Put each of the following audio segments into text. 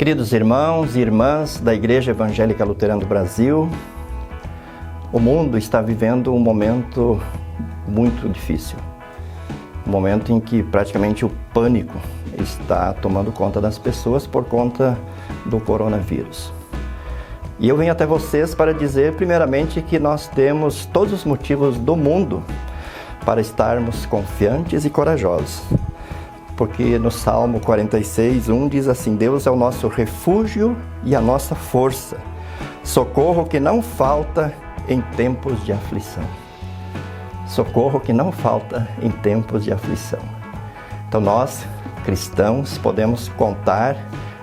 Queridos irmãos e irmãs da Igreja Evangélica Luterana do Brasil, o mundo está vivendo um momento muito difícil. Um momento em que praticamente o pânico está tomando conta das pessoas por conta do coronavírus. E eu venho até vocês para dizer, primeiramente, que nós temos todos os motivos do mundo para estarmos confiantes e corajosos. Porque no Salmo 46:1 diz assim: Deus é o nosso refúgio e a nossa força, socorro que não falta em tempos de aflição. Socorro que não falta em tempos de aflição. Então nós, cristãos, podemos contar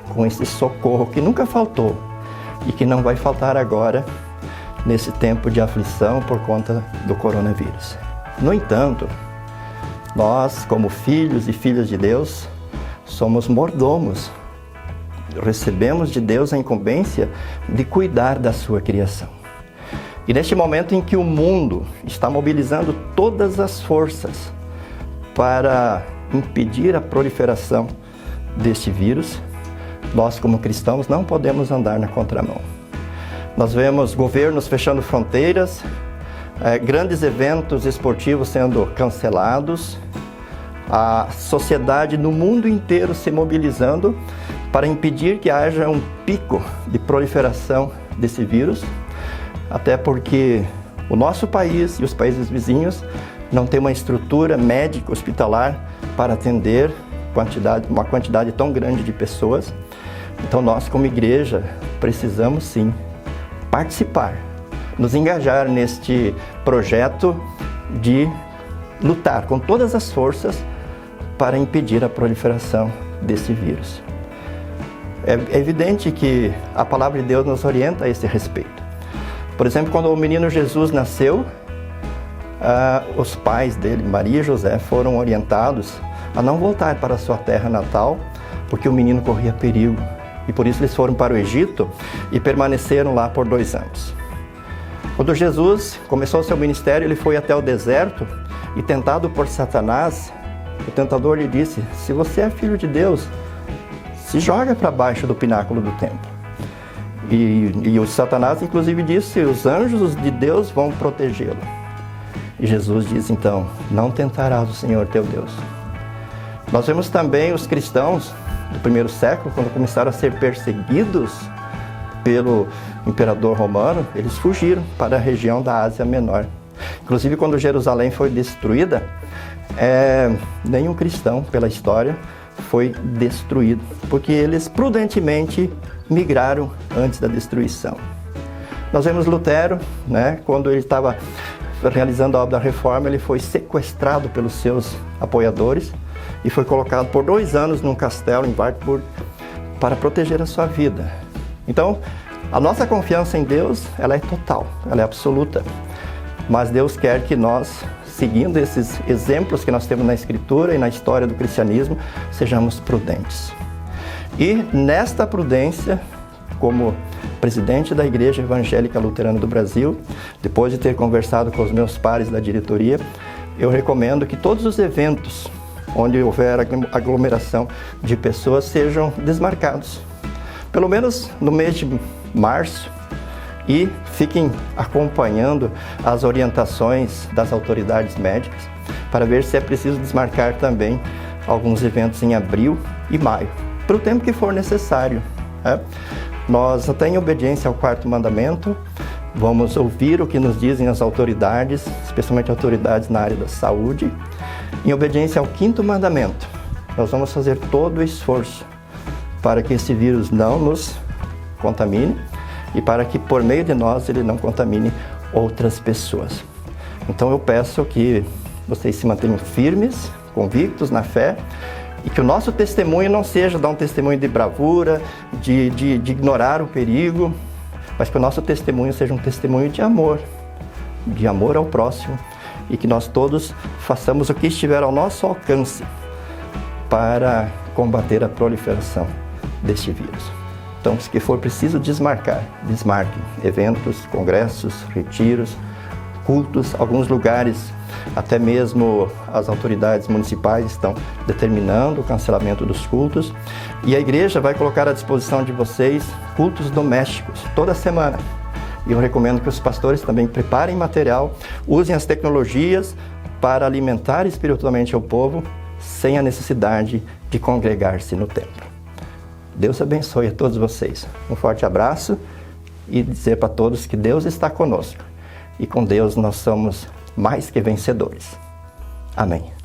com esse socorro que nunca faltou e que não vai faltar agora nesse tempo de aflição por conta do coronavírus. No entanto, nós, como filhos e filhas de Deus, somos mordomos. Recebemos de Deus a incumbência de cuidar da sua criação. E neste momento em que o mundo está mobilizando todas as forças para impedir a proliferação deste vírus, nós, como cristãos, não podemos andar na contramão. Nós vemos governos fechando fronteiras, grandes eventos esportivos sendo cancelados, a sociedade no mundo inteiro se mobilizando para impedir que haja um pico de proliferação desse vírus, até porque o nosso país e os países vizinhos não têm uma estrutura médica hospitalar para atender uma quantidade tão grande de pessoas. Então nós, como igreja, precisamos sim participar, nos engajar neste projeto de lutar com todas as forças para impedir a proliferação desse vírus. É evidente que a palavra de Deus nos orienta a esse respeito. Por exemplo, quando o menino Jesus nasceu, os pais dele, Maria e José, foram orientados a não voltar para a sua terra natal, porque o menino corria perigo. E por isso eles foram para o Egito e permaneceram lá por 2 anos. Quando Jesus começou seu ministério, ele foi até o deserto e, tentado por Satanás, o tentador lhe disse: se você é filho de Deus, se joga para baixo do pináculo do templo. E o Satanás, inclusive, disse: os anjos de Deus vão protegê-lo. E Jesus diz, então: não tentarás o Senhor teu Deus. Nós vemos também os cristãos do primeiro século, quando começaram a ser perseguidos pelo imperador romano, eles fugiram para a região da Ásia Menor. Inclusive, quando Jerusalém foi destruída, nenhum cristão, pela história, foi destruído, porque eles prudentemente migraram antes da destruição. Nós vemos Lutero, quando ele estava realizando a obra da reforma, ele foi sequestrado pelos seus apoiadores e foi colocado por 2 anos num castelo em Wartburg para proteger a sua vida. Então, a nossa confiança em Deus, ela é total, ela é absoluta. Mas Deus quer que nós, seguindo esses exemplos que nós temos na Escritura e na história do cristianismo, sejamos prudentes. E nesta prudência, como presidente da Igreja Evangélica Luterana do Brasil, depois de ter conversado com os meus pares da diretoria, eu recomendo que todos os eventos onde houver aglomeração de pessoas sejam desmarcados, pelo menos no mês de março, e fiquem acompanhando as orientações das autoridades médicas para ver se é preciso desmarcar também alguns eventos em abril e maio, para o tempo que for necessário. Nós, até em obediência ao 4º mandamento, vamos ouvir o que nos dizem as autoridades, especialmente autoridades na área da saúde. Em obediência ao 5º mandamento, nós vamos fazer todo o esforço para que esse vírus não nos contamine e para que, por meio de nós, ele não contamine outras pessoas. Então eu peço que vocês se mantenham firmes, convictos na fé, e que o nosso testemunho não seja dar um testemunho de bravura, de ignorar o perigo, mas que o nosso testemunho seja um testemunho de amor ao próximo, e que nós todos façamos o que estiver ao nosso alcance para combater a proliferação deste vírus. Então, se for preciso desmarcar, desmarquem eventos, congressos, retiros, cultos, alguns lugares até mesmo as autoridades municipais estão determinando o cancelamento dos cultos. E a igreja vai colocar à disposição de vocês cultos domésticos toda semana. E eu recomendo que os pastores também preparem material, usem as tecnologias para alimentar espiritualmente o povo, sem a necessidade de congregar-se no templo. Deus abençoe a todos vocês. Um forte abraço e dizer para todos que Deus está conosco. E com Deus nós somos mais que vencedores. Amém.